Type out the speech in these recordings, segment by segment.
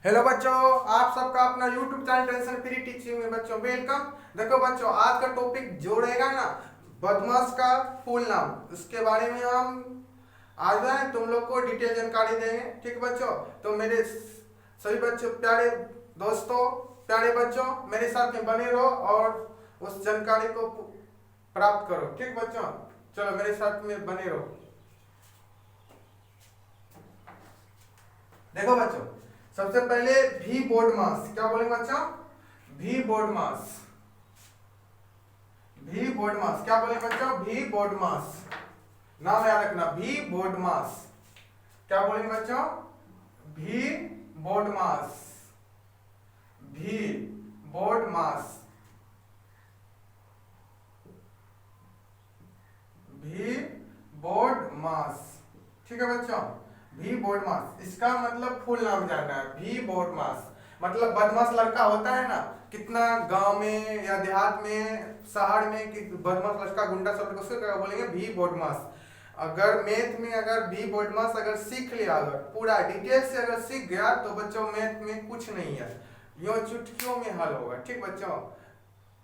Hello बच्चों, आप सबका अपना YouTube channel tension free teaching में बच्चों वेलकम। देखो बच्चों, आज का टॉपिक जो रहेगा ना, बदमाश का फुल नाम, उसके बारे में हम आज ना तुम लोग को डिटेल जानकारी देंगे। ठीक है बच्चों, तो मेरे सभी बच्चों, प्यारे दोस्तों, प्यारे बच्चों, मेरे साथ में बने रहो और उस जानकारी को प्राप्त करो। ठीक बच्चों, चलो मेरे साथ में बने रहो। देखो बच्चों, सबसे पहले भी बोर्ड मास, क्या बोलेंगे बच्चों? भी बोर्ड मास, भी बोर्ड मास, क्या बोलेंगे बच्चों? भी बोर्ड मास, नाम याद रखना, भी बोर्ड मास। क्या बोलेंगे बच्चों? भी बोर्ड मास, भी बोर्ड मास, भी बोर्ड मास। ठीक है बच्चों, भी बोर्ड मास, इसका मतलब फुल नाम जानना है। भी बोर्ड मास मतलब बदमाश लड़का होता है ना, कितना गांव में या देहात में, शहर में कि बदमाश लड़का, गुंडा सब उसको क्या बोलेंगे? भी बोर्ड मास। अगर मैथ में अगर भी बोर्ड मास अगर सीख लिया, अगर पूरा डिटेल से अगर सीख गया, तो बच्चों मैथ में कुछ नहीं है, यो चुटकियों में हल होगा। ठीक बच्चों,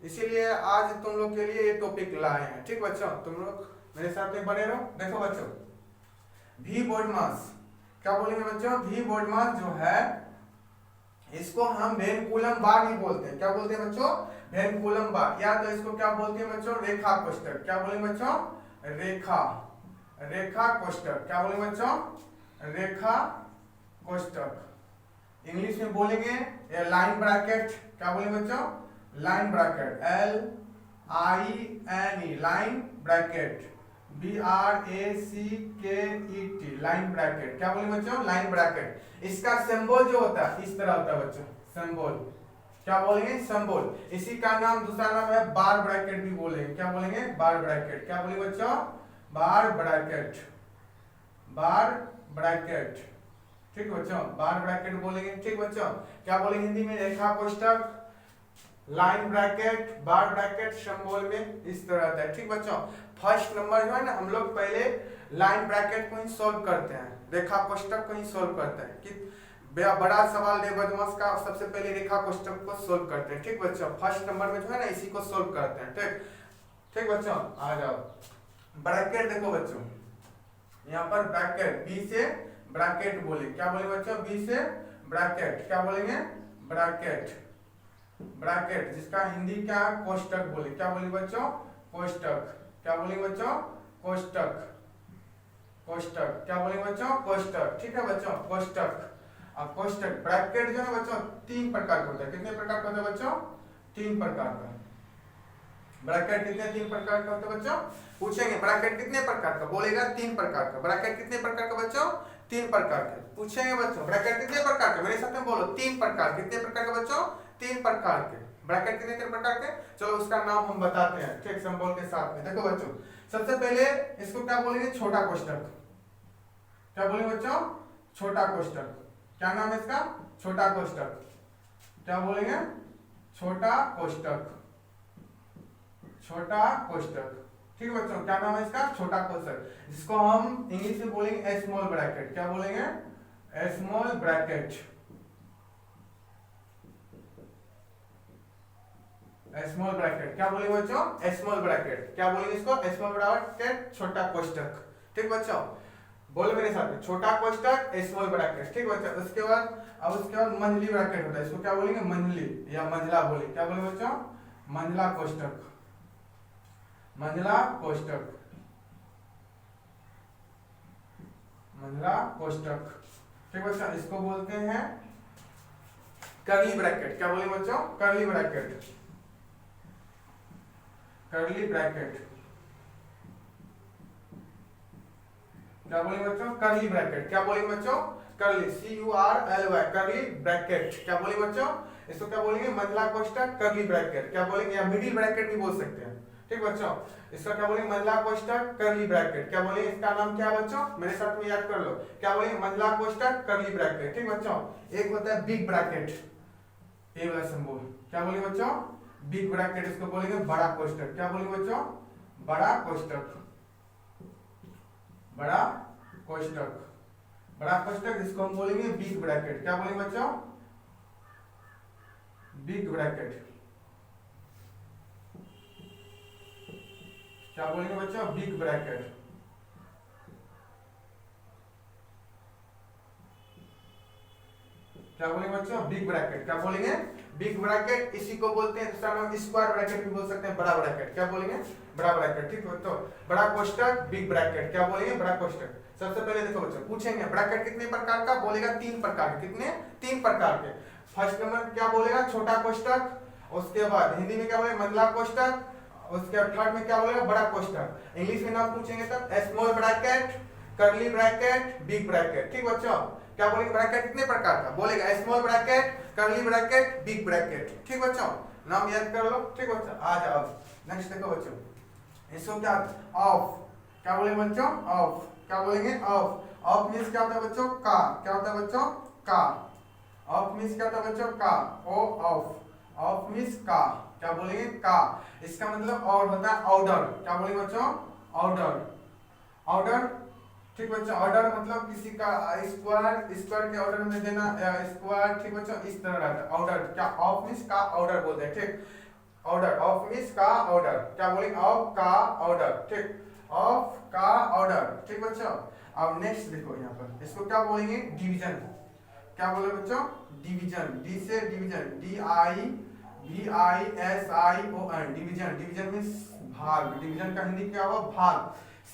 इसीलिए आज तुम लोग के लिए ये टॉपिक लाए हैं। ठीक बच्चों, तुम लोग मेरे साथ में बने रहो। देखो बच्चों, भी बोर्ड मास क्या बोलेंगे बच्चों? भी बोर्ड मास जो है, इसको हम वेनकुलम बार भी बोलते हैं। क्या बोलते हैं बच्चों? वेनकुलम बार, या तो इसको क्या बोलते हैं बच्चों? रेखा कोष्ठक। क्या बोलेंगे बच्चों? रेखा, रेखा कोष्ठक। क्या बोलेंगे बच्चों? रेखा कोष्ठक। इंग्लिश में बोलेंगे या लाइन ब्रैकेट। क्या बोलेंगे बच्चों? Line bracket, LINE, line bracket, BRACKET, line bracket. क्या बोलेंगे बच्चों? Line bracket. इसका सिंबल जो होता है इस तरह होता है बच्चों, सिंबल। क्या बोलेंगे? सिंबल। इसी का नाम, दूसरा नाम है बार ब्रैकेट भी बोलेंगे। क्या बोलेंगे? बार ब्रैकेट। क्या बोलेंगे बच्चों? बार ब्रैकेट, बार ब्रैकेट। ठीक बच्चों, बार ब्रैकेट बोलेंगे। ठीक बच्चों, क्या बोलेंगे हिंदी में? रेखा कोष्ठक, लाइन ब्रैकेट, बार ब्रैकेट, सिंबल में इस तरह आता है। ठीक बच्चों, फर्स्ट नंबर जो है ना, हम लोग पहले लाइन ब्रैकेट को ही सोल्व करते हैं, रेखा कोष्ठक को ही सोल्व करते हैं। कि बड़ा सवाल दे बदमाश का, सबसे पहले रेखा कोष्ठक को सोल्व करते हैं। ठीक बच्चों, फर्स्ट नंबर में जो है ना, इसी को सोल्व करते हैं। ठीक, ठीक बच्चों, आ जाओ। ब्रैकेट देखो बच्चों, यहाँ पर ब्रैकेट, बी से ब्रैकेट बोले। क्या बोले बच्चों? बी से ब्रैकेट। क्या बोलेंगे? ब्रैकेट, ब्रैकेट, जिसका हिंदी क्या है? कोष्ठक बोले। क्या बोले बच्चों? कोष्ठक। क्या बोलेंगे बच्चों? कोष्ठक, कोष्ठक। क्या बोलेंगे बच्चों? कोष्ठक। ठीक है बच्चों, कोष्ठक। अब कोष्ठक, ब्रैकेट जो है बच्चों तीन प्रकार का होता है। कितने प्रकार का होता है बच्चों? तीन प्रकार का। ब्रैकेट कितने? तीन प्रकार का होता है बच्चों। पूछेंगे ब्रैकेट कितने प्रकार का, बोलेगा तीन प्रकार का। ब्रैकेट कितने प्रकार का बच्चों? तीन प्रकार के। पूछेंगे बच्चों ब्रैकेट कितने प्रकार के, मेरे साथ में बोलो, तीन प्रकार। कितने प्रकार के बच्चों? तीन प्रकार के। ब्रैकेट कितने तीन प्रकार के? चलो उसका नाम हम बताते हैं, ठीक, सिंबल के साथ में। देखो बच्चों, सबसे पहले इसको क्या बोलेंगे? छोटा कोष्ठक। क्या बोलेंगे बच्चों? छोटा कोष्ठक। क्या नाम है इसका? छोटा कोष्ठक। क्या बोलेंगे? छोटा कोष्ठक, छोटा कोष्ठक। ठीक बच्चों, क्या नाम है इसका? छोटा कोष्ठक, जिसको हम इंग्लिश में बोलेंगे स्मॉल ब्रैकेट। क्या बोलेंगे? Small bracket, small bracket. क्या बोलेंगे बच्चों? Small bracket. क्या बोलेंगे इसको? स्मॉल ब्रैकेट, छोटा कोष्ठक। ठीक बच्चों, बोलो मेरे साथ में, छोटा कोष्ठक, स्मॉल ब्रैकेट। ठीक बच्चों, उसके बाद अब उसके बाद मंझली ब्रैकेट होता है, इसको क्या बोलेंगे? मंझली या मंझला बोले। क्या बोलेंगे बच्चों? मंझला कोष्ठक, मंझला कोष्ठक, मंझला कोष्ठक। ठीक बच्चों, इसको बोलते हैं कर्ली ब्रैकेट। क्या बोलेंगे बच्चों? Curly bracket, curly bracket. क्या बोलेंगे बच्चों? Curly bracket. क्या बोलेंगे बच्चों? Curly, CURLY, curly bracket. क्या बोलेंगे बच्चों? इसको क्या बोलेंगे? मंझला कोष्ठक, कर्ली ब्रैकेट। क्या बोलेंगे? या मिडिल ब्रैकेट भी बोल सकते हैं। ठीक बच्चों, इसका क्या बोलेंगे? मंझला कोष्ठक, कर्ली ब्रैकेट। क्या बोलेंगे? इसका नाम क्या है बच्चों? मेरे साथ में याद कर लो। क्या बोलेंगे? मंझला कोष्ठक, कर्ली ब्रैकेट। ठीक बच्चों, एक होता है बिग ब्रैकेट, ये वाला सिंबल। क्या बोलेंगे बच्चों? बिग ब्रैकेट, इसको बोलेंगे बड़ा कोष्ठक। क्या बोलेंगे बच्चों? बड़ा कोष्ठक, बड़ा कोष्ठक, बड़ा कोष्ठक, जिसको हम बोलेंगे बिग ब्रैकेट। क्या बोलेंगे बच्चों? बिग ब्रैकेट, क्या बोलेंगे बच्चों, बिग ब्रैकेट। क्या बोलेंगे बच्चों, बिग ब्रैकेट। क्या बोलेंगे, बिग ब्रैकेट। इसी को बोलते हैं दूसरा नाम स्क्वायर ब्रैकेट भी बोल सकते हैं, बड़ा ब्रैकेट। क्या बोलेंगे, बड़ा ब्रैकेट। ठीक है, तो बड़ा कोष्ठक, बिग ब्रैकेट। क्या बोलेंगे, बड़ा कोष्ठक। सबसे पहले देखो बच्चों, पूछेंगे ब्रैकेट कितने प्रकार का, बोलेगा 3 प्रकार के। कितने, 3 प्रकार के। फर्स्ट नंबर क्या बोलेगा, छोटा कोष्ठक। उसके बाद हिंदी में क्या बोलेगा, मंडला कोष्ठक। उसके बाद थर्ड में क्या बोलेगा, बड़ा कोष्ठक। इंग्लिश में नाम पूछेंगे तब small bracket, curly bracket, big bracket. ठीक बच्चों, क्या बोलेंगे, ब्रैकेट कितने प्रकार का, बोलेगा small bracket, curly bracket, big bracket. ठीक बच्चों, नाम याद कर लो। ठीक बच्चों, आ जाओ नेक्स्ट देखो बच्चों, इसको क्या, ऑफ। क्या बोलेंगे बच्चों, ऑफ। क्या बोलेंगे, ऑफ। ऑफ मींस क्या होता है बच्चों, का। क्या होता है बच्चों, का। ऑफ मींस क्या होता है बच्चों, का। ओ ऑफ, ऑफ मींस का। क्या बोलेंगे, का। इसका मतलब और होता है ऑर्डर। क्या बोलेंगे बच्चों, ऑर्डर, ऑर्डर। ठीक बच्चों, ऑर्डर मतलब किसी का स्क्वायर, स्क्वायर के ऑर्डर में देना, स्क्वायर। ठीक बच्चों, इस तरह रहता है ऑर्डर। क्या, ऑफ मींस का ऑर्डर बोलते हैं। ठीक, ऑर्डर, ऑफ मींस का ऑर्डर। क्या बोलेंगे, ऑफ का ऑर्डर। ठीक, ऑफ का ऑर्डर। ठीक बच्चों, अब नेक्स्ट देखो यहाँ पर, इसको क्या बोलेंगे, डिवीजन। क्या बोले बच्चों, डिवीजन। डी से division, DIVISION, division. Division means भाग। डिवीजन का हिंदी क्या हुआ, भाग।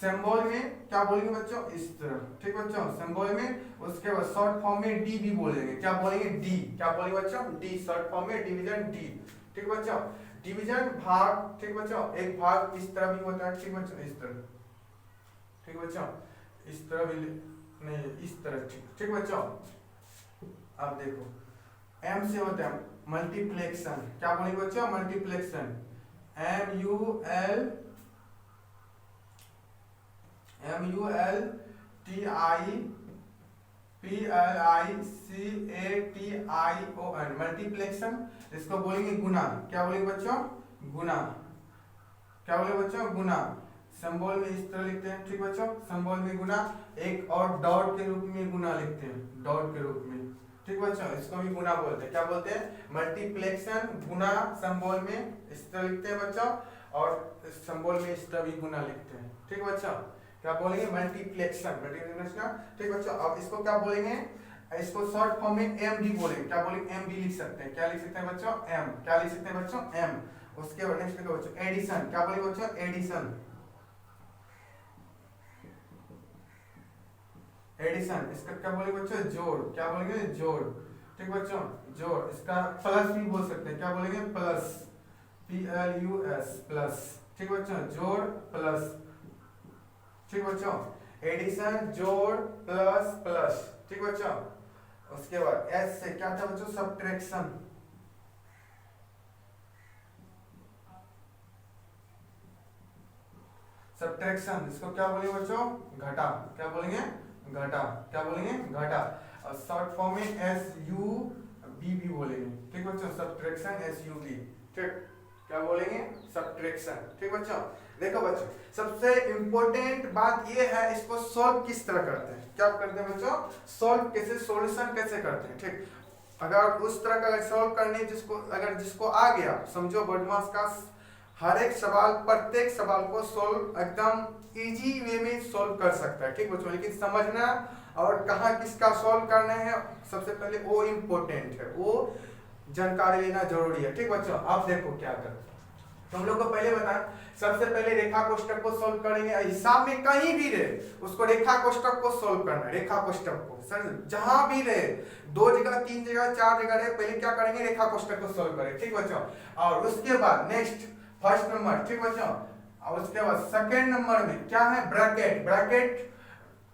सिंबल में क्या बोलेंगे बच्चों, इस तरह। ठीक बच्चों, सिंबल में। उसके बाद शॉर्ट फॉर्म में डी भी बोलेंगे। क्या बोलेंगे, डी। क्या बोलेंगे बच्चों, डी। शॉर्ट फॉर्म में डिवीजन, डी। ठीक बच्चों, डिवीजन भाग। ठीक बच्चों, एक भाग इस तरह भी होता है। ठीक बच्चों, इस तरह। ठीक बच्चों, इस तरह भी नहीं, इस तरह। ठीक बच्चों, अब देखो एम से होता है मल्टीप्लेक्शन। क्या बोलेंगे बच्चों, मल्टीप्लेक्शन। MULTIPLICATION, मल्टीप्लेक्शन। इसको बोलेंगे गुना। क्या बोलेंगे बच्चों, गुना। क्या बोलेंगे बच्चों, गुना। सिंबल में इस तरह लिखते हैं। ठीक बच्चों, सिंबल में गुना। एक और डॉट के रूप में गुना लिखते हैं, डॉट के रूप में। ठीक बच्चों, इसको भी गुना बोलते हैं। क्या बोलते हैं, मल्टीप्लेक्शन, गुना। सिंबल में इस तरह लिखते हैं बच्चों, और सिंबल में इस तरह भी गुना लिखते हैं। ठीक बच्चों, क्या बोलेंगे, मल्टीप्लेक्शन, मल्टीप्लेक्शन। ठीक बच्चों, अब इसको क्या बोलेंगे, इसको शॉर्ट फॉर्म में एम भी बोलेंगे। क्या बोलेंगे, एम भी लिख सकते हैं। क्या लिख सकते हैं बच्चों, एम। क्या लिख सकते हैं बच्चों, एम। उसके बाद नेक्स्ट देखो बच्चों, एडिशन। क्या बोलेंगे बच्चों, एडिशन। एडिशन, इसका क्या बोलेंगे बच्चों, जोड़। क्या बोलेंगे, जोड़। ठीक बच्चों, जोड़। इसका प्लस भी बोल सकते हैं। क्या बोलेंगे, प्लस, PLUS, प्लस। ठीक बच्चों, जोड़, प्लस। ठीक बच्चों, एडिशन, जोड़, प्लस, प्लस। ठीक बच्चों, उसके बाद एस से क्या था बच्चों, सब्ट्रैक्शन। सब्ट्रैक्शन, इसको क्या बोलेंगे बच्चों, घटा। क्या बोलेंगे, घटा। क्या बोलेंगे, घटा। और शॉर्ट फॉर्म में SUB भी बोलेंगे। ठीक बच्चों, सब्ट्रैक्शन, SUB। ठीक, क्या बोलेंगे, सब्ट्रैक्शन। ठीक बच्चों, देखो बच्चों, सबसे इंपॉर्टेंट बात ये है, इसको सॉल्व किस तरह करते हैं। क्या करते हैं बच्चों, सॉल्व कैसे, सॉल्यूशन कैसे करते हैं। ठीक, अगर उस तरह का सॉल्व करने जिसको आ गया, समझो बॉडमास का हर एक सवाल, प्रत्येक सवाल को सॉल्व एकदम इजी वे में सॉल्व कर सकता है। ठीक बच्चों, लेकिन समझना और कहाँ किसका सॉल्व करना है, सबसे पहले वो इम्पोर्टेंट है, वो जानकारी लेना जरूरी है। ठीक बच्चों, आप देखो क्या करते तुम लोग को पहले बता, सबसे पहले रेखा कोष्ठक को सॉल्व करेंगे। हिसाब में कहीं भी रहे उसको रेखा कोष्ठक को सॉल्व करना है। रेखा कोष्ठक को सर जहां भी रहे, 2 जगह, 3 जगह, 4 जगह रहे, पहले क्या करेंगे, रेखा कोष्ठक को सॉल्व करें। ठीक बच्चों, और उसके बाद नेक्स्ट फर्स्ट नंबर। ठीक बच्चों, और उसके बाद सेकंड नंबर में क्या है, ब्रैकेट।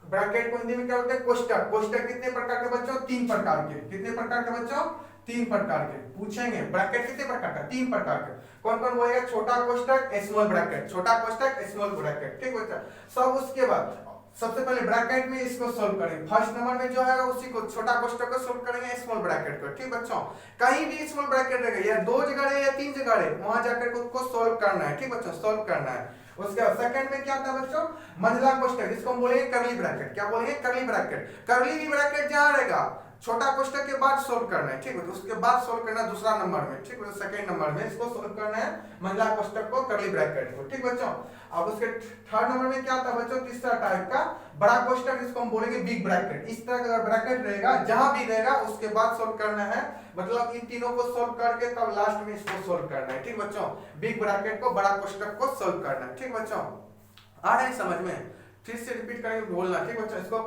ब्रैकेट को हिंदी में क्या बोलते हैं, कोष्ठक। कोष्ठक कितने प्रकार के बच्चों, 3 प्रकार के। कितने प्रकार के बच्चों, 3 प्रकार के। पूछेंगे ब्रैकेट कितने प्रकार का, 3 प्रकार के। कौन कौन बोलेगा, छोटा कोष्ठक, स्मॉल ब्रैकेट। छोटा कोष्ठक, स्मॉल ब्रैकेट। ठीक बच्चा, सब उसके बाद सबसे पहले ब्रैकेट में इसको सॉल्व करेंगे। फर्स्ट नंबर में जो है उसी को, छोटा कोष्ठक को सॉल्व करेंगे, स्मॉल ब्रैकेट को। ठीक बच्चों, कहीं भी स्मॉल ब्रैकेट रहेगा, या 2 जगह रहे या 3 जगह रहे, वहां जाकर खुद को सॉल्व करना है। ठीक बच्चों, सॉल्व करना है। उसके बाद सेकंड में क्या था बच्चों, मंझला कोष्ठक, जिसको हम बोलेंगे कर्ली ब्रैकेट। क्या बोलेंगे, कर्ली ब्रैकेट। कर्ली ब्रैकेट जहां रहेगा छोटा कोष्टक के बाद सोल्व करना है, ठीक है, तो उसके बाद सोल्व करना दूसरा नंबर में, ठीक है, सेकंड नंबर में इसको सोल्व करना है मंझला कोष्टक को, करली ब्रैकेट को, ठीक बच्चों। अब उसके थर्ड नंबर में क्या था बच्चों, तीसरा टाइप का बड़ा कोष्टक, इसको हम बोलेंगे बिग ब्रैकेट। इस तरह का ब्रैकेट रहेगा, जहां भी रहेगा उसके बाद सोल्व करना है, मतलब इन तीनों को सोल्व करके तब लास्ट में इसको सोल्व करना है, ठीक बच्चों। बिग ब्रैकेट को, बड़ा कोष्टक को सोल्व करना है, ठीक बच्चों। आ रहा है समझ में? फिर से रिपीट करेंगे, बोलना, ठीक बच्चों। इसको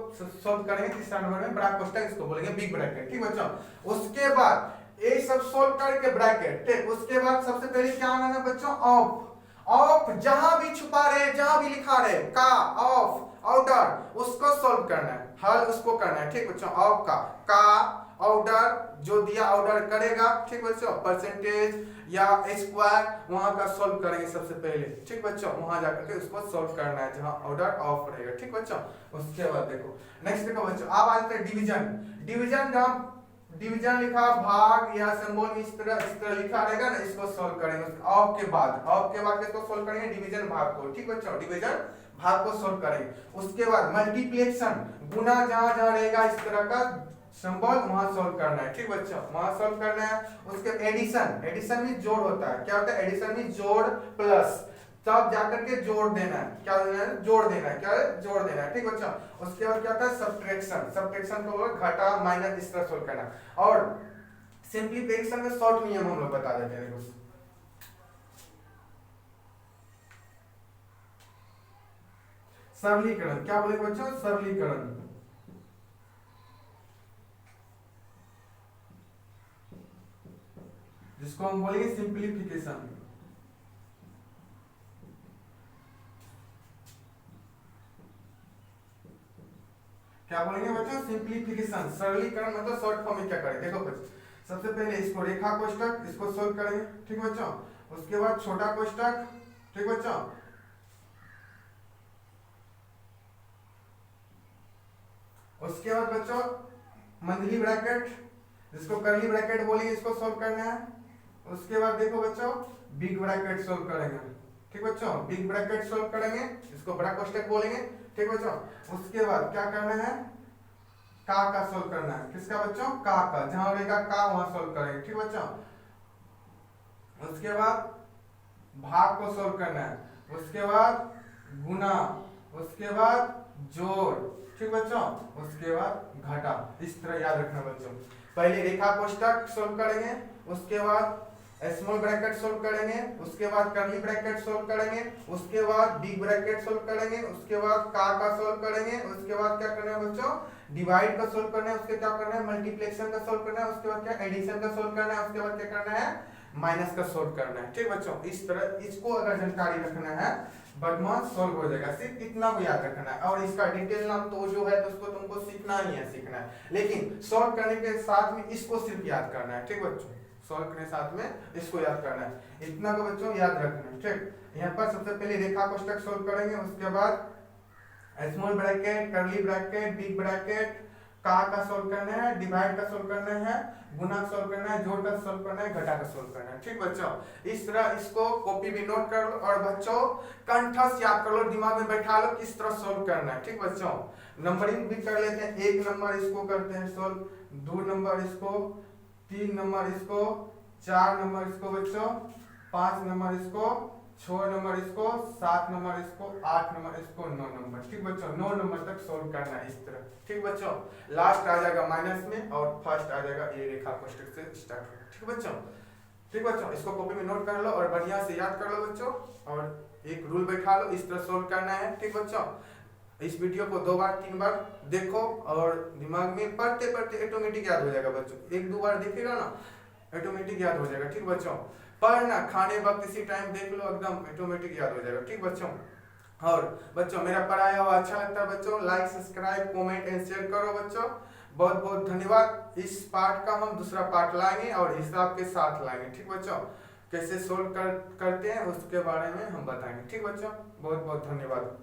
सोल्व करेंगे तीसरा नंबर में बड़ा कोष्टक, इसको बोलेंगे बिग ब्रैकेट, ठीक बच्चों। उसके बाद ये सब सोल्व करके ब्रैकेट, ठीक, उसके बाद सबसे पहले क्या आना है बच्चों, ऑफ। ऑफ जहां भी छुपा रहे, जहां भी लिखा रहे, का, ऑफ, आउटर, उसको सोल्व करना है, हल उसको करना है, ठीक बच्चों। ऑफ का ऑर्डर जो दिया ऑर्डर करेगा, ठीक बच्चों, परसेंटेज या स्क्वायर वहां का सोल्व करेंगे सबसे पहले, ठीक बच्चों। वहां जाकर के उसको सोल्व करना है जहां ऑर्डर ऑफ रहेगा, ठीक बच्चों। उसके बाद देखो नेक्स्ट देखो बच्चों, अब आ जाते हैं डिवीजन। डिवीजन जहां डिवीजन लिखा, भाग या सिंबल में इस तरह लिखा रहेगा ना, इसको सोल्व करेंगे। ऑफ के बाद किसको सोल्व करेंगे, डिवीजन भाग को, ठीक बच्चों, डिवीजन भाग को सोल्व करेंगे। उसके बाद मल्टीप्लिकेशन, गुना जहां जहां रहेगा इस तरह का सिंबल वहां सोल्व करना है, ठीक बच्चों, वहां सोल्व करना है। उसके एडिशन में जोड़ होता है, क्या होता है, एडिशन में जोड़ प्लस, तब जाकर के जोड़ देना है, क्या देना है, जोड़ देना है, क्या है, जोड़ देना है, ठीक बच्चों। उसके बाद क्या होता है, सब्ट्रैक्शन को घटा माइनस इस तरह सोल्व करना। और सिंपलीफिकेशन में शॉर्ट नियम हम लोग बता देते हैं, देखो सरलीकरण, क्या बोले बच्चों, सरलीकरण, जिसको हम बोलेंगे सिंपलीफिकेशन। क्या बोलेंगे बच्चों, सिंपलीफिकेशन, सरलीकरण, मतलब शॉर्ट फॉर्म में क्या करें, देखो बच्चों, सबसे पहले इसको रेखा कोष्टक, इसको सोल्व करेंगे, ठीक बच्चों। उसके बाद छोटा कोष्टक, ठीक बच्चों। उसके बाद बच्चों मंथली ब्रैकेट, जिसको करली ब्रैकेट बोलेंगे, इसको सोल्व करना है। उसके बाद देखो बच्चों बिग ब्रैकेट सोल्व करेंगे, ठीक बच्चों, बिग ब्रैकेट सोल्व करेंगे, इसको बड़ा कोष्टक बोलेंगे, ठीक बच्चों। उसके बाद क्या करना है, का सोल्व करना है, किसका बच्चों, का, जहां रहेगा का वहां सोल्व करेंगे, ठीक बच्चों। उसके बाद भाग को सोल्व करना है, उसके बाद गुना, उसके बाद जोड़, ठीक बच्चों, उसके बाद घटा। इस तरह याद रखना बच्चों, पहले रेखा कोष्टक सोल्व करेंगे, उसके बाद स्मॉल ब्रैकेट सोल्व करेंगे, उसके बाद करली ब्रैकेट सोल्व करेंगे, उसके बाद बिग ब्रैकेट सोल्व करेंगे, उसके बाद का सोल्व करेंगे, उसके बाद क्या करना है बच्चों, डिवाइड का सोल्व करना है, उसके क्या करना है, मल्टीप्लिकेशन का सोल्व करना है, उसके बाद क्या एडिशन का सोल्व करना है, उसके बाद क्या करना है, माइनस का सोल्व करना है, ठीक बच्चों। इस तरह इसको अगर जानकारी रखना है बदमाश सोल्व हो जाएगा, सिर्फ इतना को याद रखना है। और इसका डिटेल नाम तो जो है तो उसको तुमको सीखना ही है, सीखना है, लेकिन सोल्व करने के साथ में इसको सिर्फ याद करना है, ठीक बच्चों, सोल्व करने साथ में इसको याद करना है, इतना को बच्चों याद रखना है, ठीक। यहाँ पर सबसे पहले रेखा कोष्टक सोल्व करेंगे, उसके बाद स्मॉल ब्रैकेट, करली ब्रैकेट, बिग ब्रैकेट, का सोल्व करना है, डिवाइड का सोल्व करना है, गुना सोल्व करना है, जोड़ का सोल्व करना है, घटा का सोल्व करना है, ठीक बच्चों। इस तरह इसको कॉपी भी नोट कर लो और बच्चों कंठस्थ याद कर लो, दिमाग में बैठा लो किस तरह सोल्व करना है, ठीक बच्चों। नंबरिंग भी कर लेते हैं, 1 नंबर इसको करते हैं सोल्व, 2 नंबर इसको, 3 नंबर इसको, 4 नंबर इसको बच्चों, 5 नंबर इसको, 6 नंबर इसको, 7 नंबर इसको, 8 नंबर इसको, 9 नंबर, ठीक बच्चों। 9 नंबर तक सोल्व करना है इस तरह, ठीक बच्चों। लास्ट आ जाएगा माइनस में और फर्स्ट आ जाएगा ये रेखा कोष्टक से स्टार्ट होगा, ठीक बच्चों, ठीक बच्चों। इसको कॉपी में नोट कर लो और बढ़िया से याद कर लो बच्चों, और एक रूल बैठा लो, इस तरह सोल्व करना है, ठीक बच्चों। इस वीडियो को 2 बार 3 बार देखो और दिमाग में पढ़ते पढ़ते ऑटोमेटिक याद हो जाएगा बच्चों। 1-2 बार देखेगा ना ऑटोमेटिक याद हो जाएगा, ठीक बच्चों। पढ़ना खाने वक्त इसी टाइम देख लो, एकदम ऑटोमेटिक याद हो जाएगा, ठीक बच्चों। और बच्चों मेरा पढ़ाया हुआ अच्छा लगता है बच्चों, like subscribe comment and share करो बच्चों। बहुत बहुत धन्यवाद। इस पार्ट का हम दूसरा पार्ट लाएंगे और हिसाब के साथ लाएंगे, ठीक बच्चों। कैसे सोल्व करते हैं उसके बारे में हम बताएंगे, ठीक बच्चों। बहुत बहुत धन्यवाद।